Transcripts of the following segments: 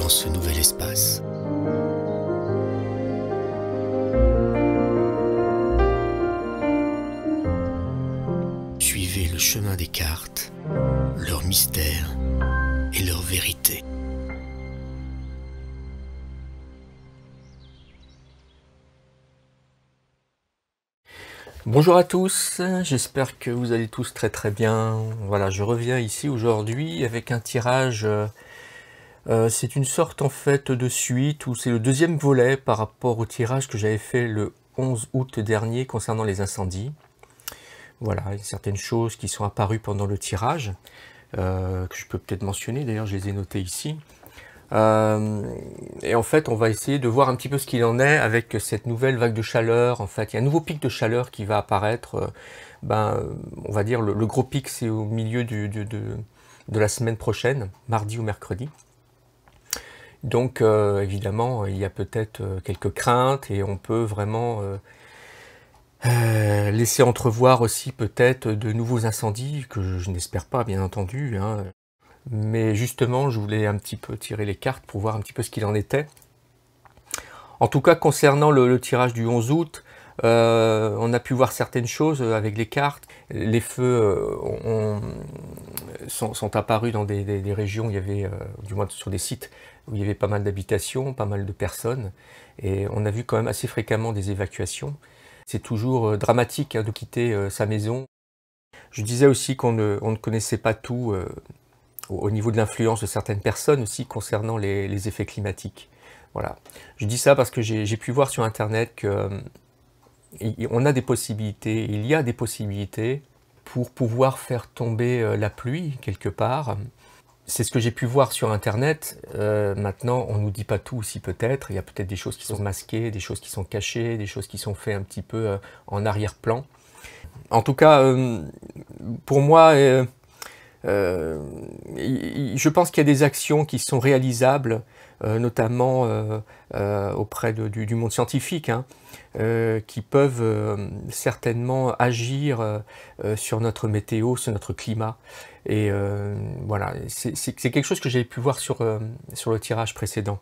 dans ce nouvel espace. Suivez le chemin des cartes, leur mystère et leur vérité. Bonjour à tous, j'espère que vous allez tous très bien. Voilà, je reviens ici aujourd'hui avec un tirage, c'est une sorte en fait de suite, où c'est le deuxième volet par rapport au tirage que j'avais fait le 11 août dernier concernant les incendies. Voilà, il y a certaines choses qui sont apparues pendant le tirage, que je peux peut-être mentionner, d'ailleurs je les ai notées ici. Et en fait, on va essayer de voir un petit peu ce qu'il en est avec cette nouvelle vague de chaleur. En fait, il y a un nouveau pic de chaleur qui va apparaître. On va dire le gros pic, c'est au milieu de la semaine prochaine, mardi ou mercredi. Donc, évidemment, il y a peut-être quelques craintes et on peut vraiment laisser entrevoir aussi peut-être de nouveaux incendies, que je n'espère pas, bien entendu, hein. Mais justement, je voulais un petit peu tirer les cartes pour voir un petit peu ce qu'il en était. En tout cas, concernant le tirage du 11 août, on a pu voir certaines choses avec les cartes. Les feux sont apparus dans des régions où il y avait, du moins sur des sites, où il y avait pas mal d'habitations, pas mal de personnes. Et on a vu quand même assez fréquemment des évacuations. C'est toujours dramatique de quitter sa maison. Je disais aussi qu'on ne connaissait pas tout au niveau de l'influence de certaines personnes aussi concernant les effets climatiques. Voilà. Je dis ça parce que j'ai pu voir sur Internet qu'on a des possibilités, il y a des possibilités pour pouvoir faire tomber la pluie quelque part. C'est ce que j'ai pu voir sur Internet. Maintenant, on ne nous dit pas tout aussi peut-être. Il y a peut-être des choses qui sont masquées, des choses qui sont cachées, des choses qui sont faites un petit peu en arrière-plan. En tout cas, pour moi, je pense qu'il y a des actions qui sont réalisables, notamment auprès du monde scientifique, hein, qui peuvent certainement agir sur notre météo, sur notre climat. Et voilà, c'est quelque chose que j'avais pu voir sur le tirage précédent.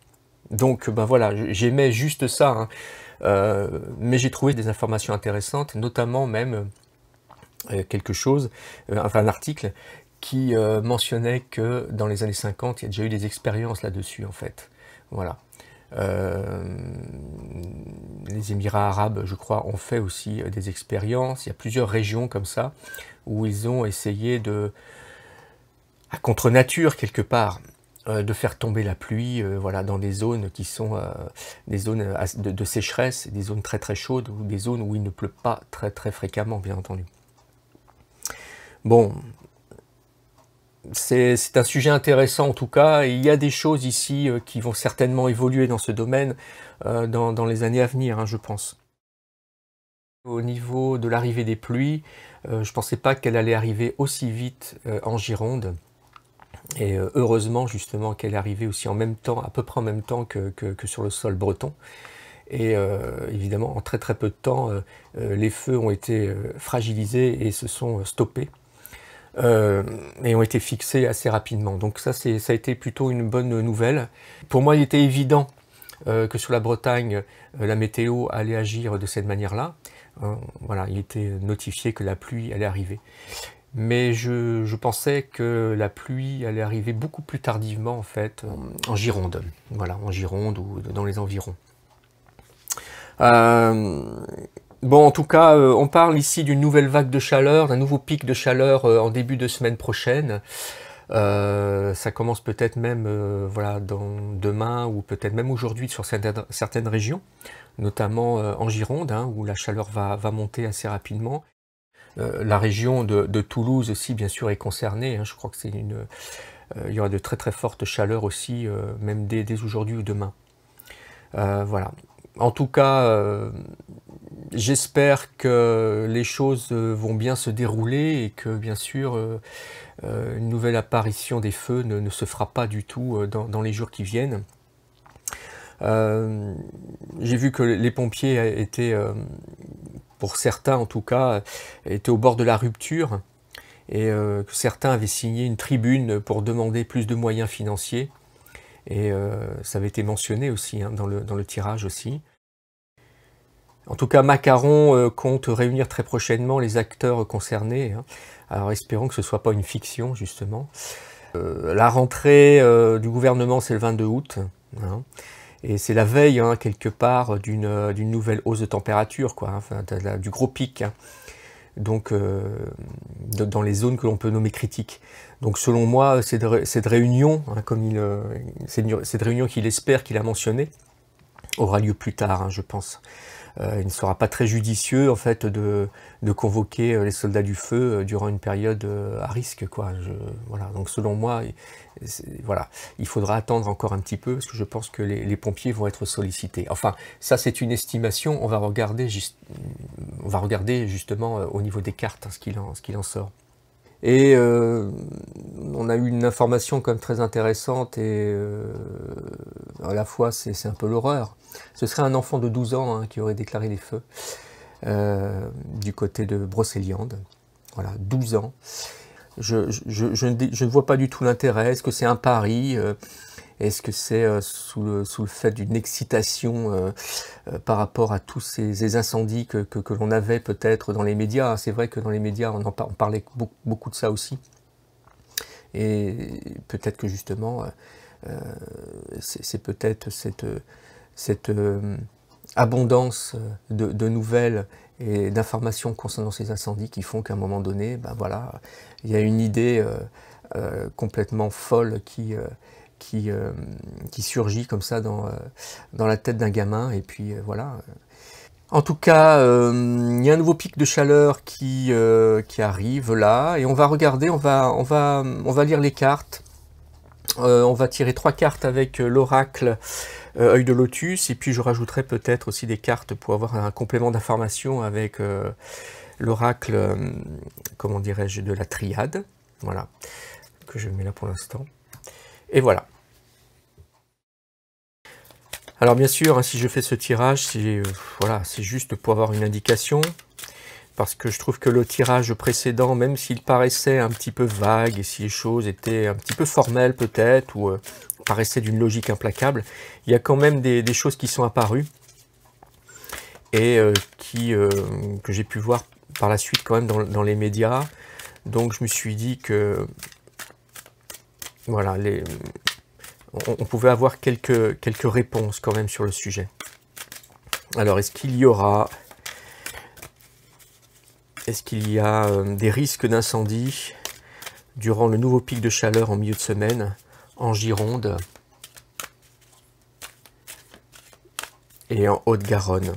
Donc ben voilà, j'aimais juste ça, hein, mais j'ai trouvé des informations intéressantes, notamment même quelque chose, enfin un article, qui mentionnait que dans les années 50, il y a déjà eu des expériences là-dessus, en fait. Voilà. Les Émirats arabes, je crois, ont fait aussi des expériences. Il y a plusieurs régions comme ça, où ils ont essayé à contre-nature, quelque part, de faire tomber la pluie, voilà, dans des zones qui sont des zones de sécheresse, des zones très très chaudes, ou des zones où il ne pleut pas très très fréquemment, bien entendu. Bon, c'est un sujet intéressant en tout cas, et il y a des choses ici qui vont certainement évoluer dans ce domaine dans les années à venir, hein, je pense. Au niveau de l'arrivée des pluies, je ne pensais pas qu'elle allait arriver aussi vite en Gironde, et heureusement justement qu'elle est arrivée aussi en même temps, à peu près en même temps que sur le sol breton. Et évidemment, en très très peu de temps, les feux ont été fragilisés et se sont stoppés. Et ont été fixés assez rapidement. Donc ça a été plutôt une bonne nouvelle. Pour moi, il était évident que sur la Bretagne, la météo allait agir de cette manière-là. Voilà, il était notifié que la pluie allait arriver. Mais je pensais que la pluie allait arriver beaucoup plus tardivement, en fait, en Gironde. Voilà, en Gironde ou dans les environs. Bon, en tout cas, on parle ici d'une nouvelle vague de chaleur, d'un nouveau pic de chaleur en début de semaine prochaine. Ça commence peut-être même voilà, demain ou peut-être même aujourd'hui sur certaines régions, notamment en Gironde, hein, où la chaleur va monter assez rapidement. La région de Toulouse aussi, bien sûr, est concernée. Hein, je crois que il y aura de très très fortes chaleurs aussi, même dès aujourd'hui ou demain. Voilà. En tout cas, j'espère que les choses vont bien se dérouler et que, bien sûr, une nouvelle apparition des feux ne se fera pas du tout dans les jours qui viennent. J'ai vu que les pompiers étaient, pour certains en tout cas, étaient au bord de la rupture et que certains avaient signé une tribune pour demander plus de moyens financiers. Et ça avait été mentionné aussi hein, dans le tirage aussi. En tout cas, Macaron compte réunir très prochainement les acteurs concernés. Hein. Alors espérons que ce ne soit pas une fiction, justement. La rentrée du gouvernement, c'est le 22 août. Hein. Et c'est la veille, hein, quelque part, d'une nouvelle hausse de température, quoi, hein, enfin, du gros pic. Hein. Donc, dans les zones que l'on peut nommer critiques. Donc, selon moi, cette réunion, hein, cette réunion qu'il espère, qu'il a mentionnée, aura lieu plus tard, hein, je pense. Il ne sera pas très judicieux en fait de convoquer les soldats du feu durant une période à risque, quoi. Voilà. Donc selon moi, voilà, il faudra attendre encore un petit peu parce que je pense que les pompiers vont être sollicités. Enfin, ça c'est une estimation. On va regarder justement au niveau des cartes hein, ce qu'il en sort. Et on a eu une information quand même très intéressante et à la fois c'est un peu l'horreur. Ce serait un enfant de 12 ans hein, qui aurait déclaré les feux du côté de Brocéliande. Voilà, 12 ans. Je ne vois pas du tout l'intérêt. Est-ce que c'est un pari est-ce que c'est sous le fait d'une excitation par rapport à tous ces incendies que l'on avait peut-être dans les médias? C'est vrai que dans les médias, on parlait beaucoup de ça aussi. Et peut-être que justement, c'est peut-être cette abondance de nouvelles et d'informations concernant ces incendies qui font qu'à un moment donné, ben voilà, il y a une idée complètement folle qui surgit comme ça dans la tête d'un gamin, et puis voilà. En tout cas, il y a un nouveau pic de chaleur qui arrive là, et on va regarder, on va lire les cartes. On va tirer 3 cartes avec l'oracle œil de lotus, et puis je rajouterai peut-être aussi des cartes pour avoir un complément d'information avec l'oracle, comment dirais-je, de la triade, voilà, que je mets là pour l'instant. Et voilà. Alors bien sûr, hein, si je fais ce tirage, c'est juste pour avoir une indication, parce que je trouve que le tirage précédent, même s'il paraissait un petit peu vague, et si les choses étaient un petit peu formelles peut-être, ou paraissaient d'une logique implacable, il y a quand même des choses qui sont apparues, et que j'ai pu voir par la suite quand même dans les médias. Donc je me suis dit que voilà, on pouvait avoir quelques réponses quand même sur le sujet. Alors, est-ce qu'il y a des risques d'incendie durant le nouveau pic de chaleur en milieu de semaine en Gironde et en Haute-Garonne?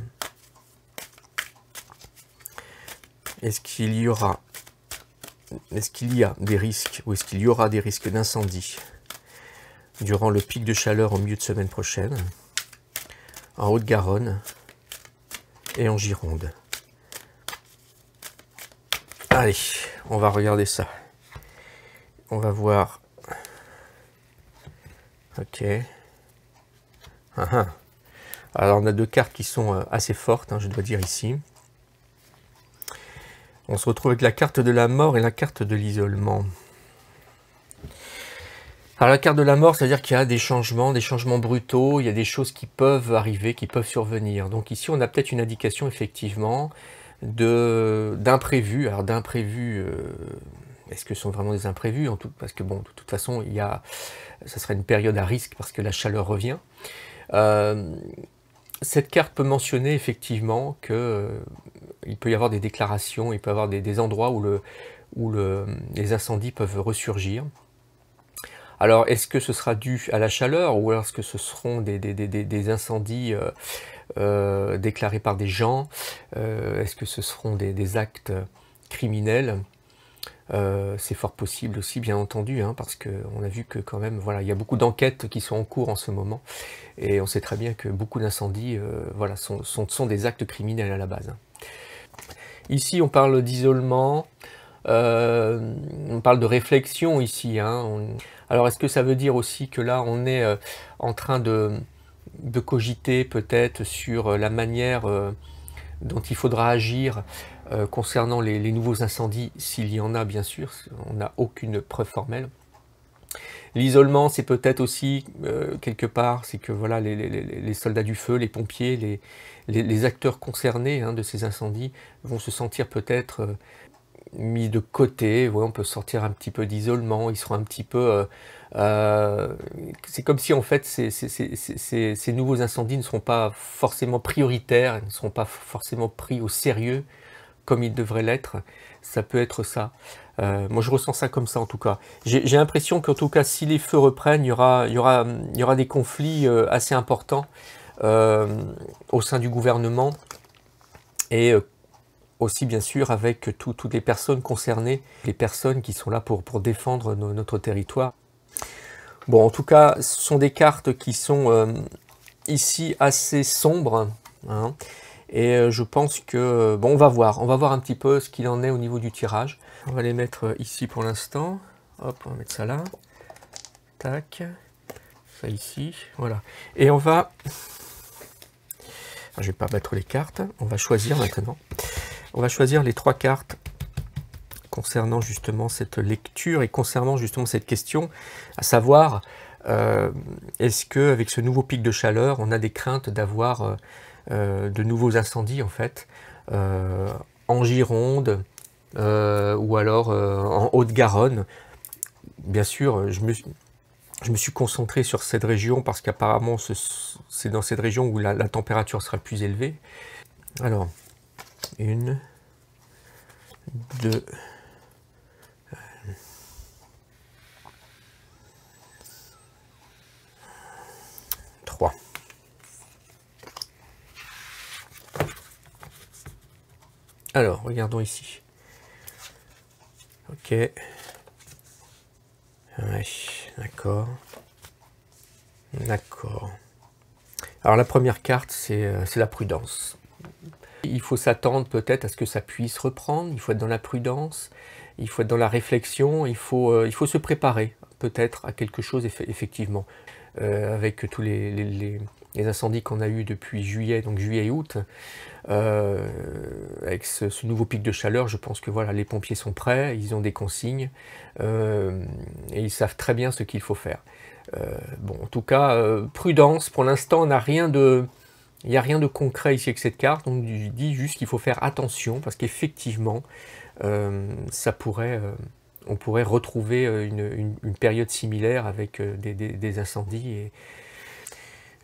Est-ce qu'il y a des risques, ou est-ce qu'il y aura des risques d'incendie durant le pic de chaleur en milieu de semaine prochaine, en Haute-Garonne et en Gironde? Allez, on va regarder ça. On va voir. Ok. Alors on a 2 cartes qui sont assez fortes, hein, je dois dire ici. On se retrouve avec la carte de la mort et la carte de l'isolement. Alors la carte de la mort, c'est-à-dire qu'il y a des changements brutaux, il y a des choses qui peuvent arriver, qui peuvent survenir. Donc ici, on a peut-être une indication, effectivement, d'imprévus. Alors d'imprévus, est-ce que ce sont vraiment des imprévus? Parce que bon, de toute façon, ça serait une période à risque parce que la chaleur revient. Cette carte peut mentionner effectivement qu'il peut y avoir des déclarations, il peut y avoir des endroits où les incendies peuvent ressurgir. Alors, est-ce que ce sera dû à la chaleur, ou alors est-ce que ce seront des incendies déclarés par des gens? Est-ce que ce seront des actes criminels? C'est fort possible aussi, bien entendu, hein, parce qu'on a vu que quand même, voilà, il y a beaucoup d'enquêtes qui sont en cours en ce moment, et on sait très bien que beaucoup d'incendies voilà, sont des actes criminels à la base. Hein. Ici, on parle d'isolement, on parle de réflexion ici. Hein, Alors, est-ce que ça veut dire aussi que là, on est en train de cogiter peut-être sur la manière dont il faudra agir concernant les nouveaux incendies, s'il y en a, bien sûr, on n'a aucune preuve formelle. L'isolement, c'est peut-être aussi, quelque part, c'est que voilà, les soldats du feu, les pompiers, les acteurs concernés hein, de ces incendies vont se sentir peut-être mis de côté. Ouais, on peut sortir un petit peu d'isolement, ils seront un petit peu... c'est comme si en fait ces nouveaux incendies ne seront pas forcément prioritaires, ne seront pas forcément pris au sérieux comme ils devraient l'être. Ça peut être ça. Moi je ressens ça comme ça en tout cas. J'ai l'impression qu'en tout cas si les feux reprennent, il y aura des conflits assez importants au sein du gouvernement et aussi bien sûr avec toutes les personnes concernées, les personnes qui sont là pour défendre notre territoire. Bon, en tout cas, ce sont des cartes qui sont ici assez sombres, hein, et je pense que, bon, on va voir un petit peu ce qu'il en est au niveau du tirage. On va les mettre ici pour l'instant. Hop, on va mettre ça là. Tac. Ça ici, voilà. Et on va... Je ne vais pas mettre les cartes, on va choisir maintenant. On va choisir les 3 cartes concernant justement cette lecture et concernant justement cette question, à savoir, est-ce qu'avec ce nouveau pic de chaleur, on a des craintes d'avoir de nouveaux incendies en fait, en Gironde ou alors en Haute-Garonne. Bien sûr, je me suis concentré sur cette région parce qu'apparemment c'est dans cette région où la température sera le plus élevée. Alors, 1, 2, 3. Alors, regardons ici. Ok. Ouais, d'accord. D'accord. Alors la première carte, c'est la prudence. Il faut s'attendre peut-être à ce que ça puisse reprendre, il faut être dans la prudence, il faut être dans la réflexion, il faut se préparer peut-être à quelque chose effectivement. Avec tous les incendies qu'on a eu depuis juillet, donc juillet et août, avec ce nouveau pic de chaleur, je pense que voilà, les pompiers sont prêts, ils ont des consignes, et ils savent très bien ce qu'il faut faire. Bon, en tout cas, prudence, pour l'instant, il n'y a rien de concret ici avec cette carte, donc je dis juste qu'il faut faire attention, parce qu'effectivement, on pourrait retrouver une période similaire avec des incendies. Et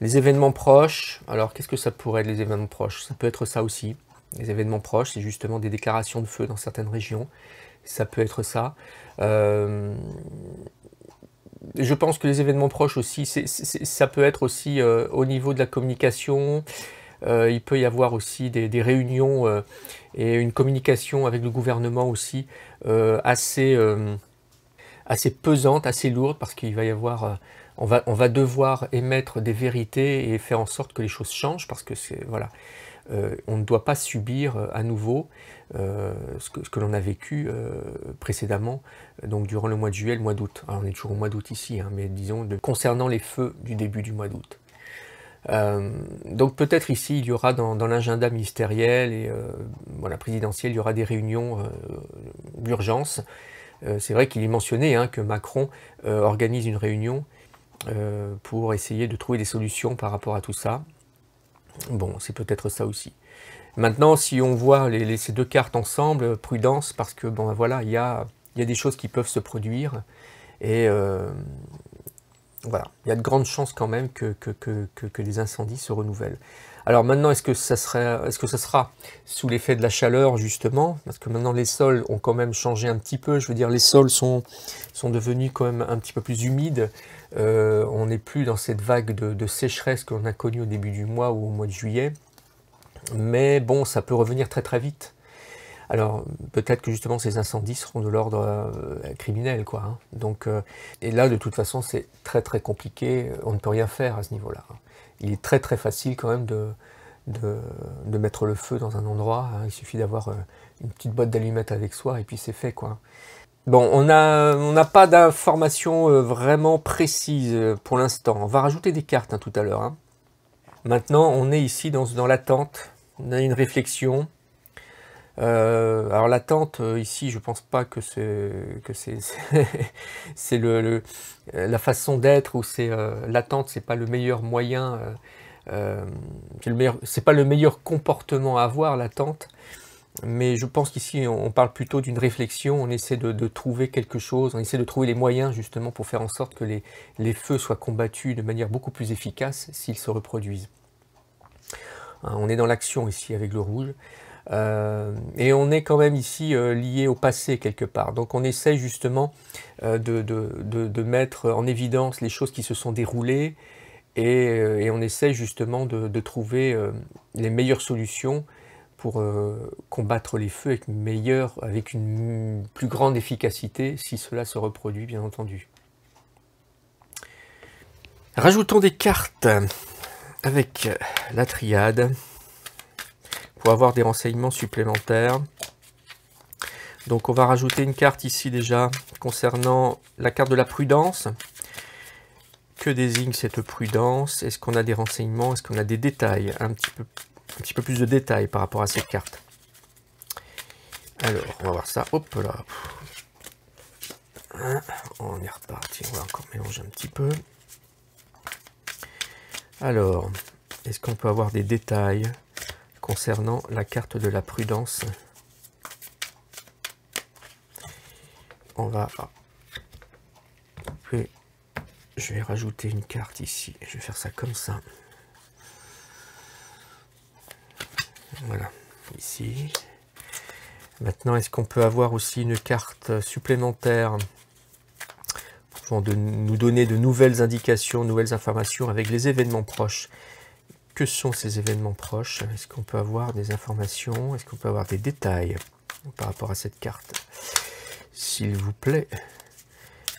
les événements proches, alors qu'est-ce que ça pourrait être les événements proches? Ça peut être ça aussi. Les événements proches, c'est justement des déclarations de feu dans certaines régions. Ça peut être ça. Je pense que les événements proches aussi, ça peut être aussi au niveau de la communication. Il peut y avoir aussi des réunions et une communication avec le gouvernement aussi assez pesante, assez lourde, parce qu'il va y avoir, on va devoir émettre des vérités et faire en sorte que les choses changent, parce que voilà, on ne doit pas subir à nouveau ce que l'on a vécu précédemment, donc durant le mois de juillet, le mois d'août. On est toujours au mois d'août ici, hein, mais disons concernant les feux du début du mois d'août. Donc peut-être ici il y aura dans l'agenda ministériel et voilà, présidentiel, il y aura des réunions d'urgence. C'est vrai qu'il est mentionné hein, que Macron organise une réunion pour essayer de trouver des solutions par rapport à tout ça. Bon, c'est peut-être ça aussi. Maintenant, si on voit ces 2 cartes ensemble, prudence, parce que bon, voilà, il y a des choses qui peuvent se produire et voilà, il y a de grandes chances quand même que les incendies se renouvellent. Alors maintenant, est-ce que ça sera sous l'effet de la chaleur justement? Parce que maintenant les sols ont quand même changé un petit peu. Je veux dire, les sols sont devenus quand même un petit peu plus humides. On n'est plus dans cette vague de sécheresse qu'on a connue au début du mois ou au mois de juillet. Mais bon, ça peut revenir très très vite. Alors peut-être que justement ces incendies seront de l'ordre criminel, quoi. Hein. Donc, et là de toute façon c'est très très compliqué, on ne peut rien faire à ce niveau-là. Hein. Il est très très facile quand même de mettre le feu dans un endroit, hein. Il suffit d'avoir une petite boîte d'allumettes avec soi et puis c'est fait, quoi. Bon, on n'a pas d'informations vraiment précises pour l'instant. On va rajouter des cartes hein, tout à l'heure. Hein. Maintenant on est ici dans l'attente, on a une réflexion. Alors l'attente, ici, je pense pas que c'est la façon d'être, ou c'est l'attente, c'est pas le meilleur moyen, c'est pas le meilleur comportement à avoir, l'attente. Mais je pense qu'ici, on parle plutôt d'une réflexion, on essaie de trouver quelque chose, on essaie de trouver les moyens justement pour faire en sorte que les feux soient combattus de manière beaucoup plus efficace s'ils se reproduisent. Hein, on est dans l'action ici avec le rouge. Et on est quand même ici lié au passé quelque part. Donc on essaye justement de mettre en évidence les choses qui se sont déroulées, et on essaye justement de trouver les meilleures solutions pour combattre les feux avec une plus grande efficacité si cela se reproduit, bien entendu. Rajoutons des cartes avec la triade pour avoir des renseignements supplémentaires. Donc on va rajouter une carte ici déjà concernant la carte de la prudence. Que désigne cette prudence? Est-ce qu'on a des renseignements? Est-ce qu'on a des détails, un petit peu plus de détails par rapport à cette carte? Alors, on va voir ça. Hop là. On est reparti. On va encore mélanger un petit peu. Alors, est-ce qu'on peut avoir des détails concernant la carte de la prudence? On va... Je vais rajouter une carte ici. Je vais faire ça comme ça. Voilà, ici. Maintenant, est-ce qu'on peut avoir aussi une carte supplémentaire pour nous donner de nouvelles indications, nouvelles informations avec les événements proches? Que sont ces événements proches? Est-ce qu'on peut avoir des informations? Est-ce qu'on peut avoir des détails par rapport à cette carte? S'il vous plaît,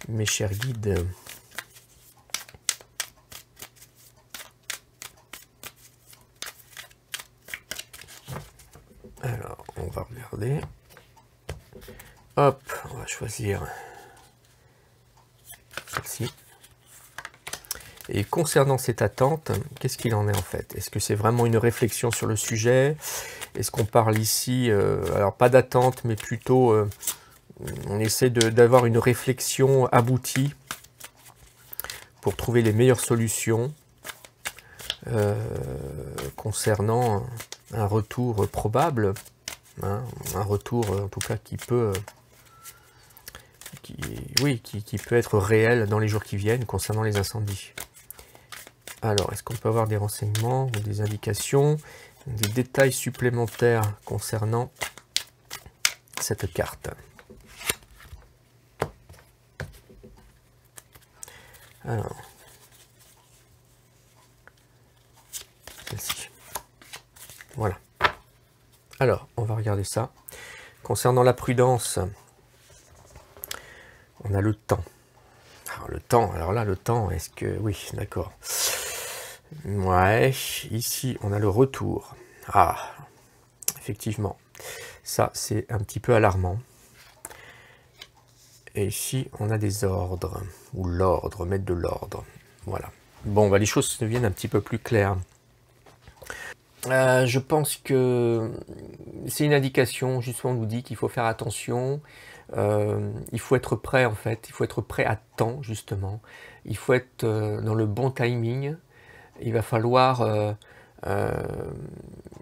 mes chers guides. Alors, on va regarder. Hop, on va choisir celle-ci. Et concernant cette attente, qu'est-ce qu'il en est en fait? Est-ce que c'est vraiment une réflexion sur le sujet? Est-ce qu'on parle ici, alors pas d'attente, mais plutôt, on essaie d'avoir une réflexion aboutie pour trouver les meilleures solutions concernant un retour probable, hein, un retour en tout cas qui peut être réel dans les jours qui viennent concernant les incendies. Alors, est-ce qu'on peut avoir des renseignements ou des indications, des détails supplémentaires concernant cette carte? Alors, celle-ci. Voilà. Alors, on va regarder ça. Concernant la prudence, on a le temps. Alors, le temps, alors là, le temps, est-ce que... Oui, d'accord. Ouais, ici, on a le retour. Ah, effectivement. Ça, c'est un petit peu alarmant. Et ici, on a des ordres. Ou l'ordre, mettre de l'ordre. Voilà. Bon, bah, les choses deviennent un petit peu plus claires. Je pense que c'est une indication, justement, on nous dit qu'il faut faire attention, il faut être prêt en fait, il faut être prêt à temps justement, il faut être dans le bon timing, il va falloir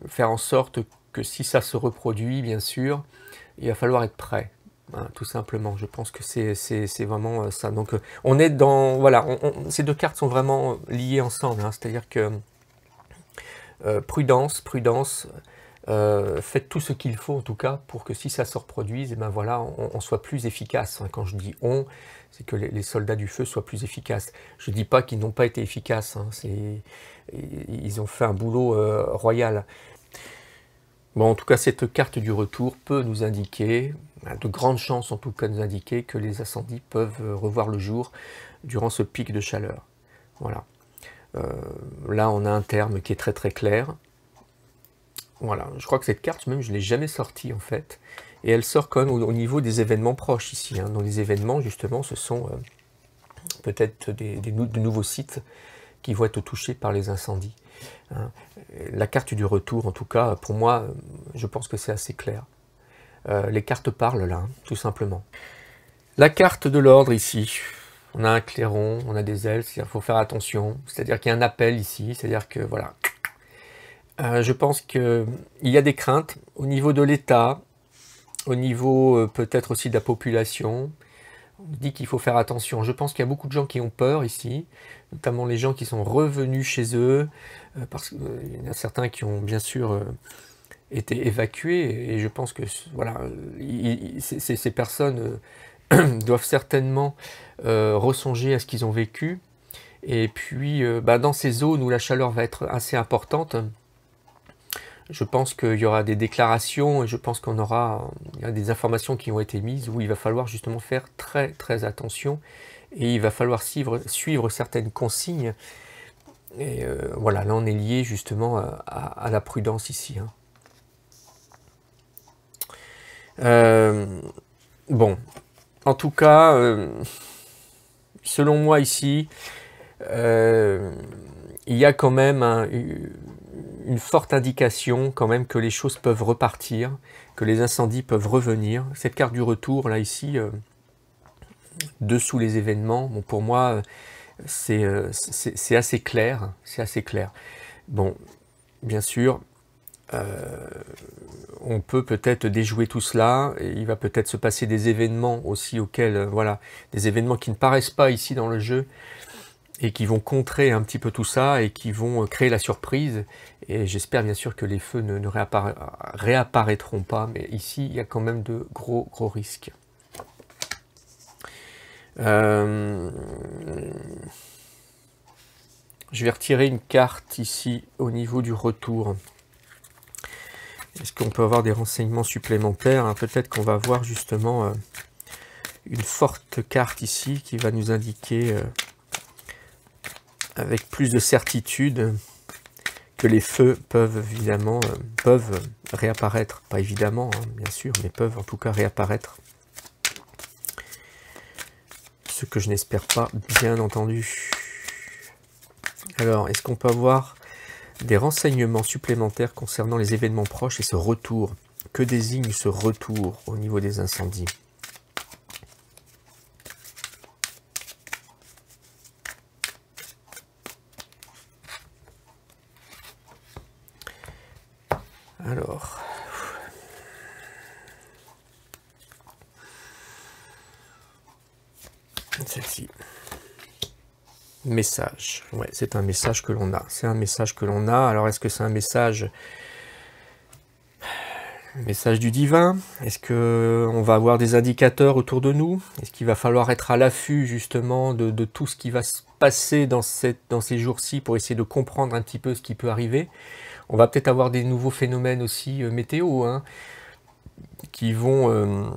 faire en sorte que si ça se reproduit, bien sûr, il va falloir être prêt, hein, tout simplement. Je pense que c'est vraiment ça. Donc on est dans, voilà, ces deux cartes sont vraiment liées ensemble, hein, c'est-à-dire que prudence, faites tout ce qu'il faut en tout cas pour que si ça se reproduise, et ben voilà, on soit plus efficace. Quand je dis on, c'est que les soldats du feu soient plus efficaces. Je ne dis pas qu'ils n'ont pas été efficaces, hein, ils ont fait un boulot royal. Bon, en tout cas, cette carte du retour peut nous indiquer, de grandes chances en tout cas nous indiquer que les incendies peuvent revoir le jour durant ce pic de chaleur. Voilà. Là, on a un terme qui est très très clair. Voilà, je crois que cette carte, même, je ne l'ai jamais sortie en fait. Et elle sort quand même au niveau des événements proches ici. Hein. Dans les événements, justement, ce sont peut-être de nouveaux sites qui vont être touchés par les incendies. Hein. La carte du retour, en tout cas, pour moi, je pense que c'est assez clair. les cartes parlent là, hein, tout simplement. La carte de l'ordre ici, on a un clairon, on a des ailes, c'est-à-dire qu'il faut faire attention, c'est-à-dire qu'il y a un appel ici, c'est-à-dire que voilà. Je pense qu'il y a des craintes au niveau de l'État, au niveau peut-être aussi de la population. On dit qu'il faut faire attention. Je pense qu'il y a beaucoup de gens qui ont peur ici, notamment les gens qui sont revenus chez eux, parce qu'il y en a certains qui ont bien sûr été évacués, et je pense que voilà, ces personnes doivent certainement ressonger à ce qu'ils ont vécu. Et puis, dans ces zones où la chaleur va être assez importante, je pense qu'il y aura des déclarations et je pense il y a des informations qui ont été mises où il va falloir justement faire très très attention et il va falloir suivre certaines consignes. Et voilà, là on est lié justement à la prudence ici. Hein. Bon, en tout cas, selon moi ici, il y a quand même une forte indication quand même que les choses peuvent repartir, que les incendies peuvent revenir. Cette carte du retour là ici, dessous les événements, bon, pour moi c'est assez clair, c'est assez clair. Bon, bien sûr, on peut peut-être déjouer tout cela, et il va peut-être se passer des événements aussi auxquels, voilà, des événements qui ne paraissent pas ici dans le jeu, et qui vont contrer un petit peu tout ça, et qui vont créer la surprise, et j'espère bien sûr que les feux ne réapparaîtront pas, mais ici il y a quand même de gros risques. Je vais retirer une carte ici au niveau du retour. Est-ce qu'on peut avoir des renseignements supplémentaires? Peut-être qu'on va avoir justement une forte carte ici qui va nous indiquer avec plus de certitude que les feux peuvent évidemment réapparaître. Pas évidemment, hein, bien sûr, mais peuvent en tout cas réapparaître. Ce que je n'espère pas, bien entendu. Alors, est-ce qu'on peut avoir des renseignements supplémentaires concernant les événements proches et ce retour? Que désigne ce retour au niveau des incendies? Alors, celle-ci. Message. Ouais, c'est un message que l'on a. C'est un message que l'on a. Alors, est-ce que c'est un message du divin? Est-ce qu'on va avoir des indicateurs autour de nous? Est-ce qu'il va falloir être à l'affût justement de tout ce qui va se passer dans ces jours-ci pour essayer de comprendre un petit peu ce qui peut arriver? On va peut-être avoir des nouveaux phénomènes aussi météo, hein, qui vont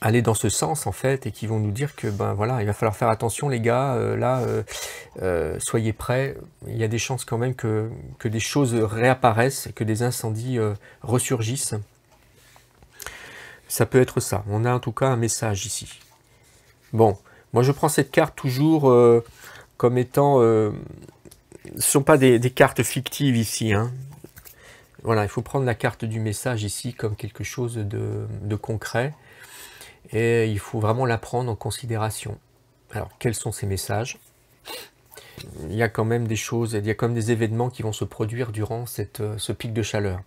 aller dans ce sens en fait, et qui vont nous dire que voilà, il va falloir faire attention les gars, soyez prêts, il y a des chances quand même que des choses réapparaissent, que des incendies ressurgissent. Ça peut être ça, on a en tout cas un message ici. Bon, moi je prends cette carte toujours comme étant... ce ne sont pas des cartes fictives ici, hein. Voilà, il faut prendre la carte du message ici comme quelque chose de concret. Et il faut vraiment la prendre en considération. Alors, quels sont ces messages? Il y a quand même des choses, il y a quand même des événements qui vont se produire durant ce pic de chaleur.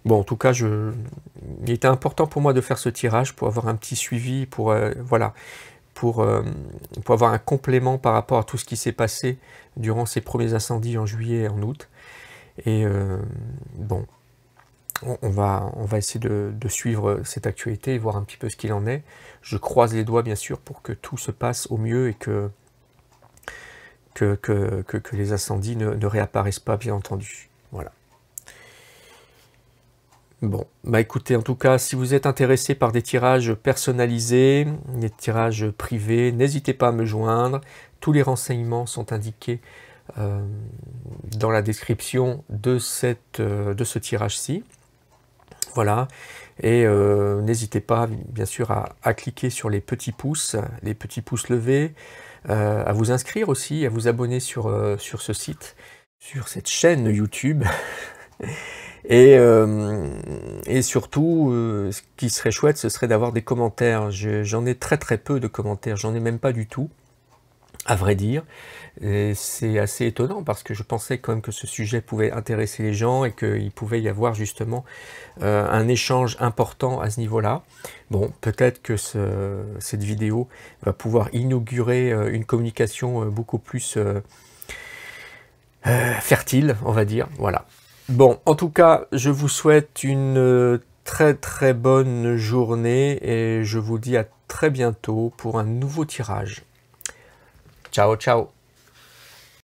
Bon, en tout cas, il était important pour moi de faire ce tirage pour avoir un petit suivi, voilà, pour avoir un complément par rapport à tout ce qui s'est passé durant ces premiers incendies en juillet et en août. Et bon... On va essayer de suivre cette actualité et voir un petit peu ce qu'il en est. Je croise les doigts bien sûr pour que tout se passe au mieux et que les incendies ne réapparaissent pas, bien entendu. Voilà. Bon, écoutez, en tout cas, si vous êtes intéressé par des tirages personnalisés, des tirages privés, n'hésitez pas à me joindre. Tous les renseignements sont indiqués dans la description de ce tirage-ci. Voilà, et n'hésitez pas bien sûr à cliquer sur les petits pouces levés, à vous inscrire aussi, à vous abonner sur ce site, sur cette chaîne YouTube. Et surtout, ce qui serait chouette, ce serait d'avoir des commentaires. J'en ai très peu de commentaires, j'en ai même pas du tout, à vrai dire. Et c'est assez étonnant parce que je pensais quand même que ce sujet pouvait intéresser les gens et qu'il pouvait y avoir justement un échange important à ce niveau-là. Bon, peut-être que cette vidéo va pouvoir inaugurer une communication beaucoup plus fertile, on va dire. Voilà. Bon, en tout cas, je vous souhaite une très bonne journée et je vous dis à très bientôt pour un nouveau tirage. Ciao, ciao!